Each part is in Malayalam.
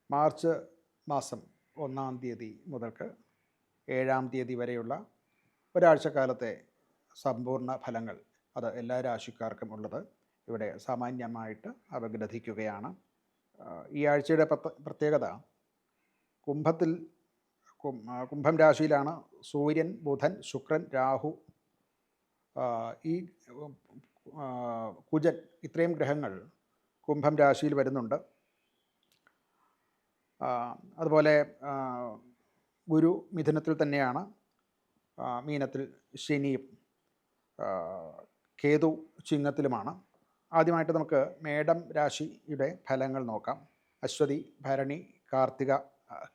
മാർച്ച് മാസം 1-ാം തീയതി മുതൽക്ക് 7-ാം തീയതി വരെയുള്ള ഒരാഴ്ചക്കാലത്തെ സമ്പൂർണ്ണ ഫലങ്ങൾ അത് എല്ലാ രാശിക്കാർക്കും ഉള്ളത് ഇവിടെ സാമാന്യമായിട്ട് അപഗ്രഥിക്കുകയാണ്. ഈ ആഴ്ചയുടെ പ്രത്യേകത കുംഭം രാശിയിലാണ് സൂര്യൻ, ബുധൻ, ശുക്രൻ, രാഹു, ഈ കുജൻ ഇത്രയും ഗ്രഹങ്ങൾ കുംഭം രാശിയിൽ വരുന്നുണ്ട്. അതുപോലെ ഗുരു മിഥുനത്തിൽ തന്നെയാണ്, മീനത്തിൽ ശനിയും, കേതു ചിങ്ങത്തിലുമാണ്. ആദ്യമായിട്ട് നമുക്ക് മേടം രാശിയുടെ ഫലങ്ങൾ നോക്കാം. അശ്വതി, ഭരണി, കാർത്തിക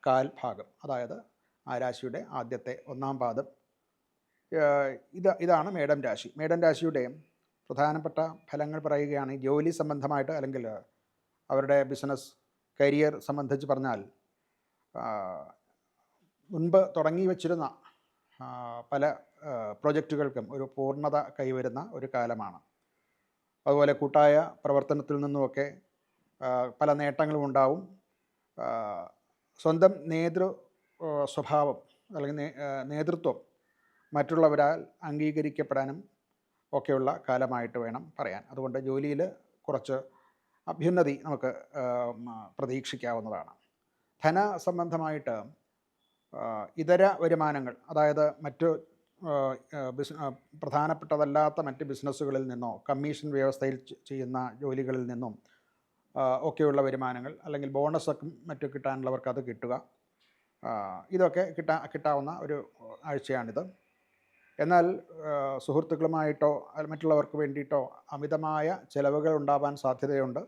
കാൽഭാഗം, അതായത് ആ രാശിയുടെ ആദ്യത്തെ 1-ാം പാദം. ഇതാണ് മേടം രാശി. മേടം രാശിയുടെ പ്രധാനപ്പെട്ട ഫലങ്ങൾ പറയുകയാണെങ്കിൽ ജോലി സംബന്ധമായിട്ട് അല്ലെങ്കിൽ അവരുടെ ബിസിനസ് കരിയർ സംബന്ധിച്ച് പറഞ്ഞാൽ മുൻപ് തുടങ്ങി വച്ചിരുന്ന പല പ്രൊജക്റ്റുകൾക്കും ഒരു പൂർണ്ണത കൈവരുന്ന ഒരു കാലമാണ്. അതുപോലെ കൂട്ടായ പ്രവർത്തനത്തിൽ നിന്നുമൊക്കെ പല നേട്ടങ്ങളും ഉണ്ടാവും. സ്വന്തം സ്വഭാവം അല്ലെങ്കിൽ നേതൃത്വം മറ്റുള്ളവരാൽ അംഗീകരിക്കപ്പെടാനും ഒക്കെയുള്ള കാലമായിട്ട് വേണം പറയാൻ. അതുകൊണ്ട് ജോലിയിൽ കുറച്ച് അഭ്യുന്നതി നമുക്ക് പ്രതീക്ഷിക്കാവുന്നതാണ്. ധനസംബന്ധമായിട്ട് ഇതര വരുമാനങ്ങൾ, അതായത് മറ്റ് പ്രധാനപ്പെട്ടതല്ലാത്ത മറ്റ് ബിസിനസ്സുകളിൽ നിന്നോ കമ്മീഷൻ വ്യവസ്ഥയിൽ ചെയ്യുന്ന ജോലികളിൽ നിന്നും ഒക്കെയുള്ള വരുമാനങ്ങൾ, അല്ലെങ്കിൽ ബോണസൊക്കെ മറ്റു കിട്ടാനുള്ളവർക്ക് അത് കിട്ടുക, ഇതൊക്കെ കിട്ടാവുന്ന ഒരു ആഴ്ചയാണിത്. എന്നാൽ സുഹൃത്തുക്കളുമായിട്ടോ മറ്റുള്ളവർക്ക് വേണ്ടിയിട്ടോ അമിതമായ ചിലവുകൾ ഉണ്ടാവാൻ സാധ്യതയുണ്ട്.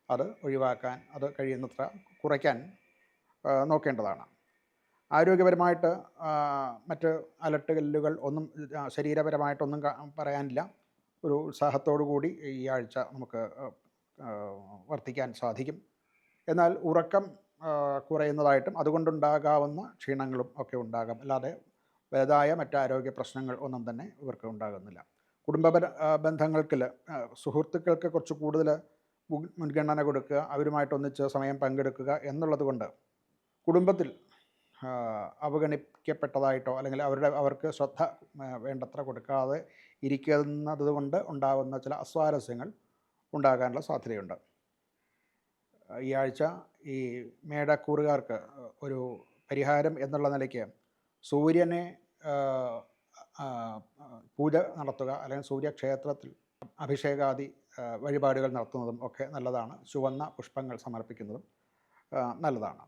അത് ഒഴിവാക്കാൻ, അത് കഴിയുന്നത്ര കുറയ്ക്കാൻ നോക്കേണ്ടതാണ്. ആരോഗ്യപരമായിട്ട് മറ്റ് അലട്ടുകല്ലുകൾ ഒന്നും ശരീരപരമായിട്ടൊന്നും പറയാനില്ല. ഒരു ഉത്സാഹത്തോടു കൂടി ഈ ആഴ്ച നമുക്ക് വർത്തിക്കാൻ സാധിക്കും. എന്നാൽ ഉറക്കം കുറയുന്നതായിട്ടും അതുകൊണ്ടുണ്ടാകാവുന്ന ക്ഷീണങ്ങളും ഒക്കെ ഉണ്ടാകാം. അല്ലാതെ വലുതായ മറ്റ് ആരോഗ്യ പ്രശ്നങ്ങൾ ഒന്നും തന്നെ ഇവർക്ക് ഉണ്ടാകുന്നില്ല. കുടുംബ ബന്ധങ്ങൾക്ക്, സുഹൃത്തുക്കൾക്ക് കുറച്ച് കൂടുതൽ മുൻഗണന കൊടുക്കുക, അവരുമായിട്ടൊന്നിച്ച് സമയം പങ്കെടുക്കുക എന്നുള്ളത് കൊണ്ട് കുടുംബത്തിൽ അവഗണിക്കപ്പെട്ടതായിട്ടോ അല്ലെങ്കിൽ അവർക്ക് ശ്രദ്ധ വേണ്ടത്ര കൊടുക്കാതെ ഇരിക്കുന്നത് കൊണ്ട് ഉണ്ടാകുന്ന ചില അസ്വാരസ്യങ്ങൾ ഉണ്ടാകാനുള്ള സാധ്യതയുണ്ട്. ഈ ആഴ്ച ഈ മേടക്കൂറുകാർക്ക് ഒരു പരിഹാരം എന്നുള്ള നിലയ്ക്ക് സൂര്യനെ പൂജ നടത്തുക, അല്ലെങ്കിൽ സൂര്യക്ഷേത്രത്തിൽ അഭിഷേകാദി വഴിപാടുകൾ നടത്തുന്നതും ഒക്കെ നല്ലതാണ്. ചുവന്ന പുഷ്പങ്ങൾ സമർപ്പിക്കുന്നതും നല്ലതാണ്.